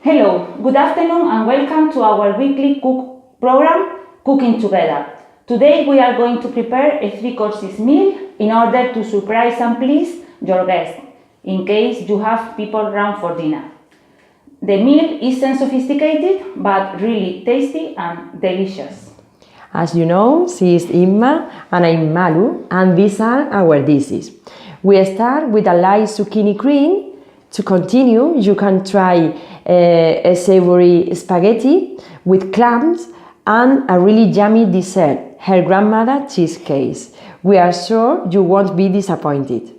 Hello, good afternoon and welcome to our weekly cook program, Cooking Together. Today we are going to prepare a 3-courses meal in order to surprise and please your guests, in case you have people around for dinner. The meal isn't sophisticated, but really tasty and delicious. As you know, she is Inma and I'm Malu, and these are our dishes. We start with a light zucchini cream. To continue, you can try a savory spaghetti with clams and a really yummy dessert, her grandmother cheesecake. We are sure you won't be disappointed.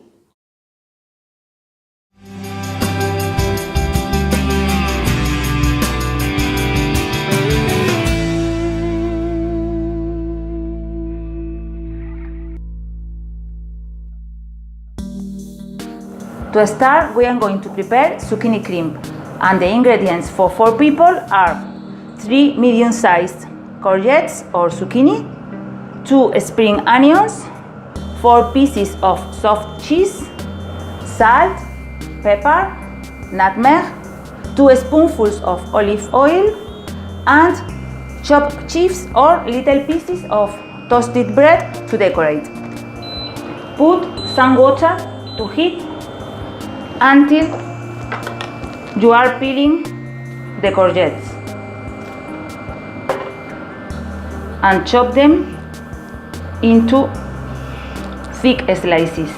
To start, we are going to prepare zucchini cream, and the ingredients for 4 people are 3 medium-sized courgettes or zucchini, 2 spring onions, 4 pieces of soft cheese, salt, pepper, nutmeg, 2 spoonfuls of olive oil, and chopped chips or little pieces of toasted bread to decorate. Put some water to heat until you are peeling the courgettes and chop them into thick slices.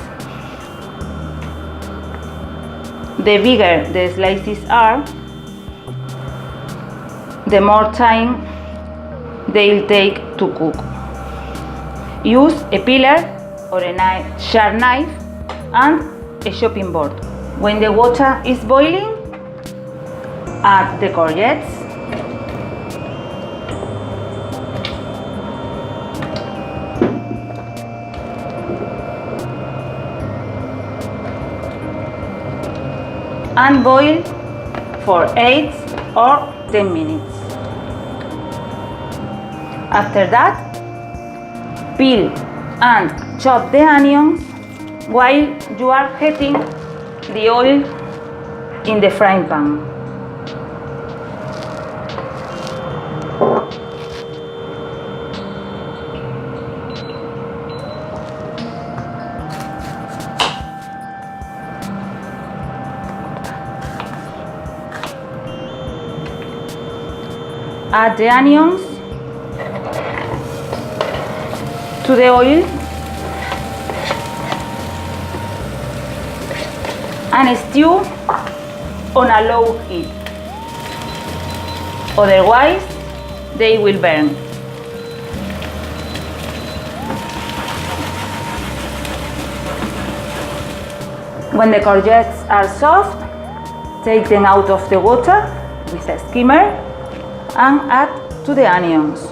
The bigger the slices are, the more time they'll take to cook. Use a peeler or a sharp knife and a chopping board. When the water is boiling, add the courgettes, and boil for 8 or 10 minutes. After that, peel and chop the onions while you are heating the oil in the frying pan. Add the onions to the oil and stew on a low heat, otherwise they will burn. When the courgettes are soft, take them out of the water with a skimmer and add to the onions.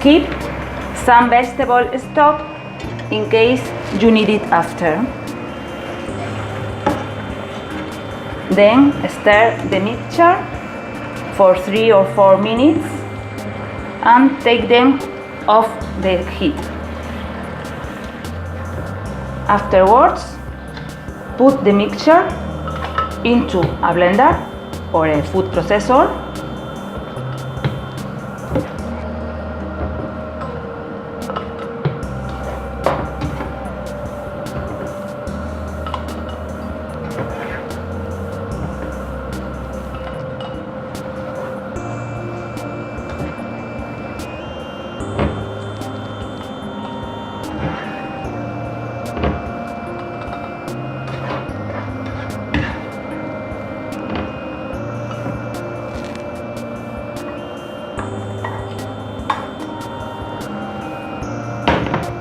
Keep some vegetable stock in case you need it after. Then stir the mixture for 3 or 4 minutes and take them off the heat. Afterwards, put the mixture into a blender or a food processor .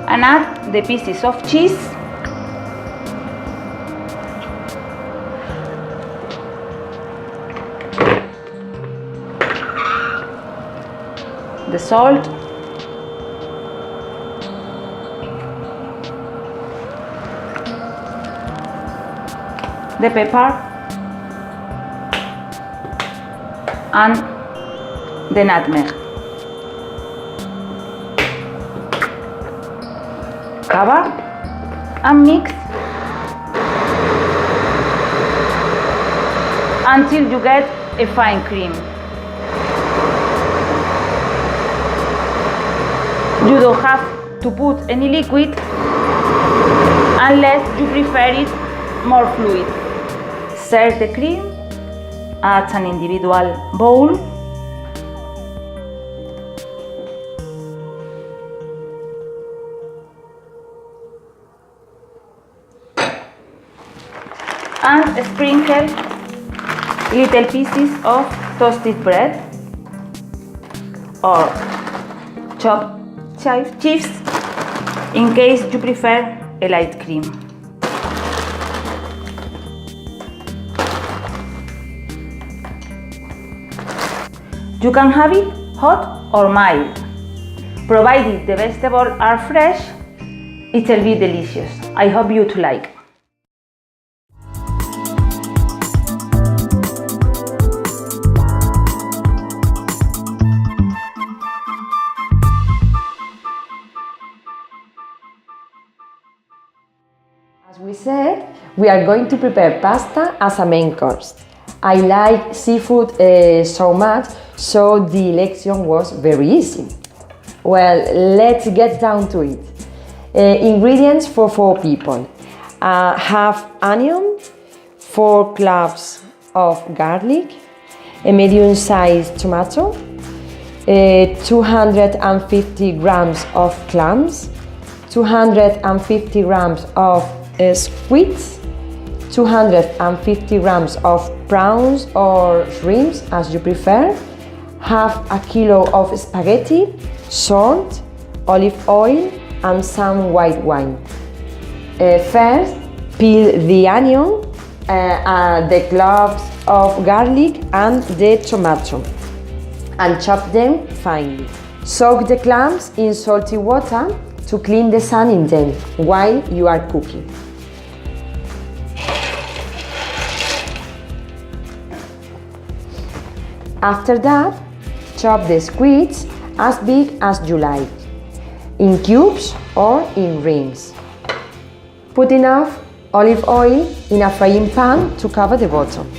And add the pieces of cheese the salt, the pepper, and the nutmeg. Cover and mix until you get a fine cream. You don't have to put any liquid unless you prefer it more fluid. Serve the cream at an individual bowl. And sprinkle little pieces of toasted bread or chopped chips in case you prefer a light cream. You can have it hot or mild. Provided the vegetables are fresh, it will be delicious. I hope you to like. As we said, we are going to prepare pasta as a main course. I like seafood so much, so the election was very easy. Well, let's get down to it. Ingredients for 4 people. Half onion, 4 cloves of garlic, a medium-sized tomato, 250 grams of clams, 250 grams of squids, 250 grams of prawns or shrimps as you prefer, half a kilo of spaghetti, salt, olive oil and some white wine. First, peel the onion, the cloves of garlic and the tomato and chop them finely. Soak the clams in salty water to clean the sand in them while you are cooking. After that, chop the squids as big as you like, in cubes or in rings. Put enough olive oil in a frying pan to cover the bottom.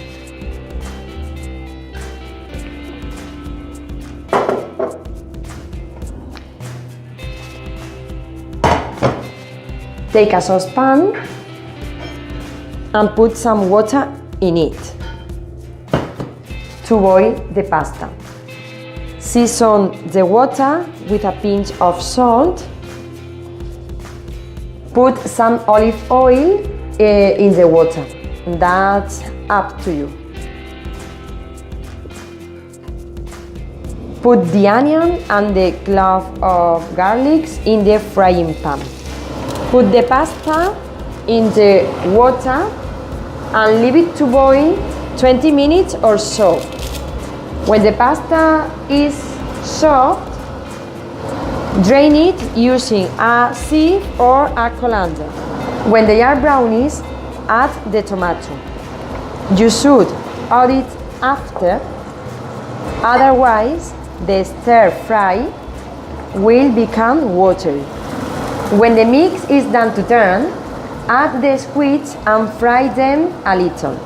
Take a saucepan and put some water in it to boil the pasta. Season the water with a pinch of salt. Put some olive oil in the water. That's up to you. Put the onion and the clove of garlic in the frying pan. Put the pasta in the water and leave it to boil 20 minutes or so. When the pasta is soft, drain it using a sieve or a colander. When they are brownish, add the tomato. You should add it after, otherwise the stir fry will become watery. When the mix is done to turn, add the squids and fry them a little.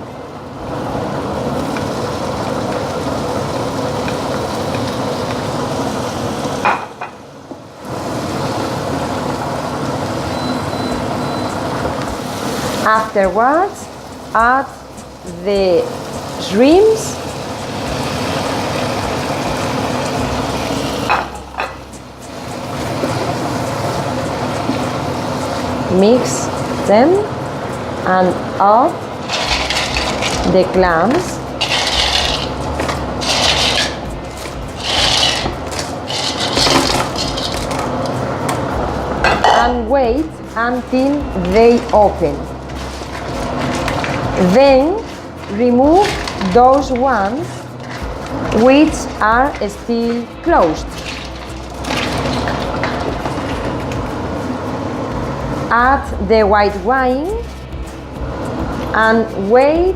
Afterwards, add the shrimps, mix them and add the clams, and wait until they open. Then remove those ones which are still closed. Add the white wine and wait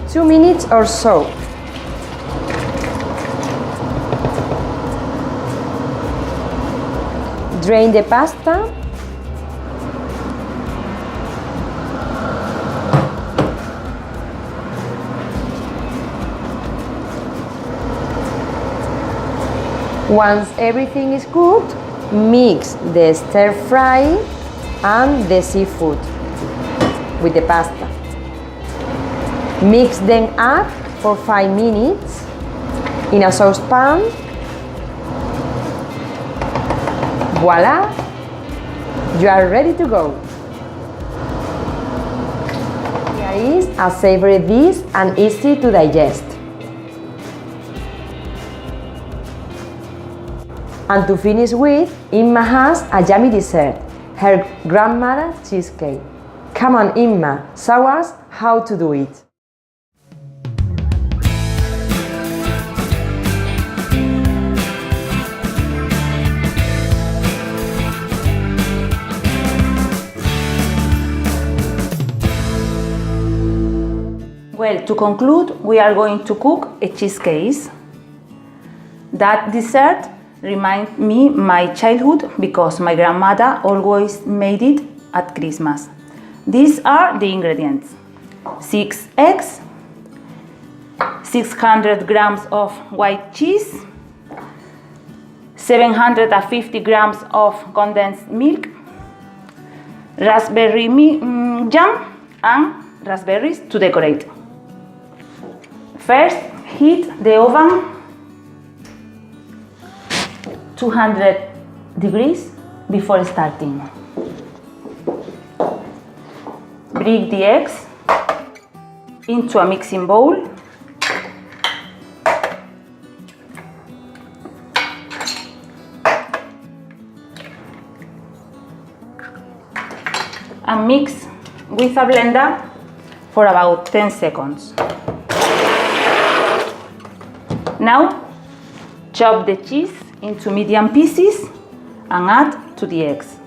2 minutes or so. Drain the pasta. Once everything is cooked, mix the stir fry and the seafood with the pasta. Mix them up for 5 minutes in a saucepan. Voila! You are ready to go. Here is a savory dish and easy to digest. And to finish with, Inma has a yummy dessert, her grandmother's cheesecake. Come on, Inma, show us how to do it. Well, to conclude, we are going to cook a cheesecake. That dessert reminds me my childhood because my grandmother always made it at Christmas. These are the ingredients: 6 eggs, 600 grams of white cheese, 750 grams of condensed milk, raspberry jam, and raspberries to decorate. First, heat the oven 200 degrees before starting. Break the eggs into a mixing bowl. And mix with a blender for about 10 seconds. Now, chop the cheese into medium pieces and add to the eggs.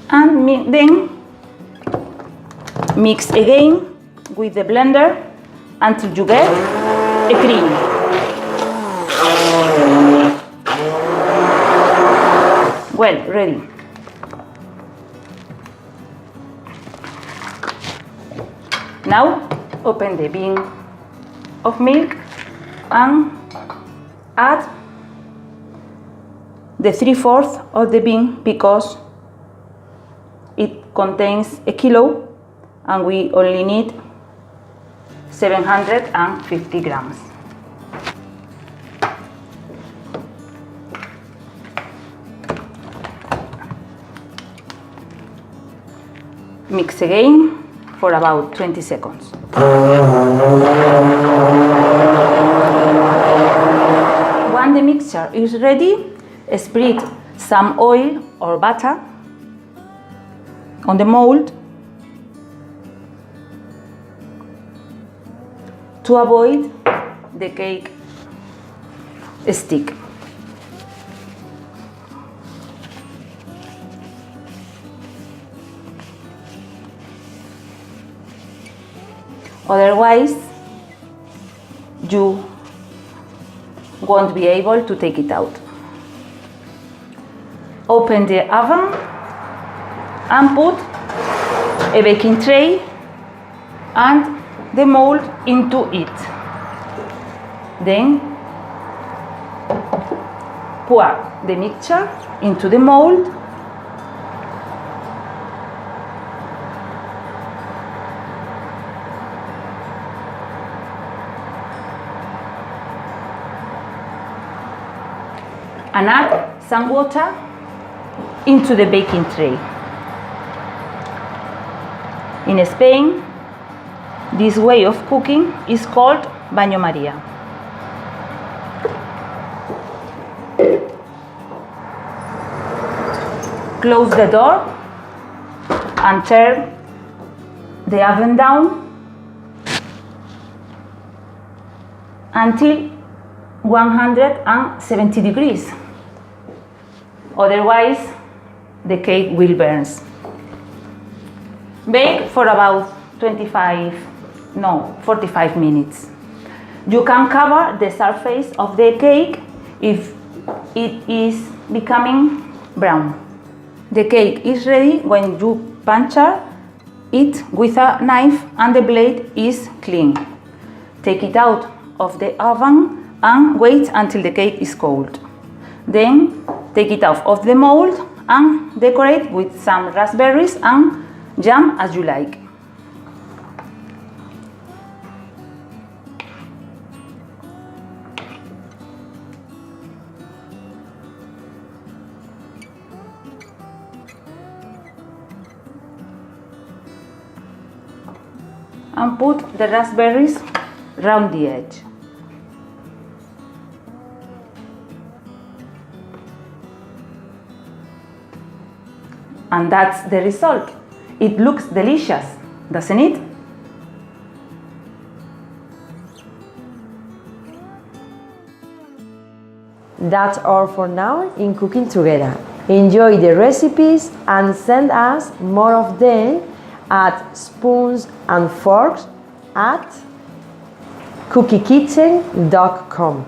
And then mix again with the blender until you get a cream. Well, ready. Now open the bin of milk and add the 3/4 of the bin because it contains a kilo and we only need 750 grams. Mix again for about 20 seconds. When the mixture is ready, spread some oil or butter on the mold to avoid the cake stick. Otherwise, you won't be able to take it out. Open the oven and put a baking tray and the mold into it. Then pour the mixture into the mold . And add some water into the baking tray. In Spain, this way of cooking is called baño María. Close the door and turn the oven down until 170 degrees. Otherwise, the cake will burn. Bake for about 45 minutes. You can cover the surface of the cake if it is becoming brown. The cake is ready when you puncture it with a knife and the blade is clean. Take it out of the oven and wait until the cake is cold. Then take it out of the mold and decorate with some raspberries and jam as you like. And put the raspberries round the edge. And that's the result. It looks delicious, doesn't it? That's all for now in Cooking Together. Enjoy the recipes and send us more of them at spoonsandforks@cookiekitchen.com.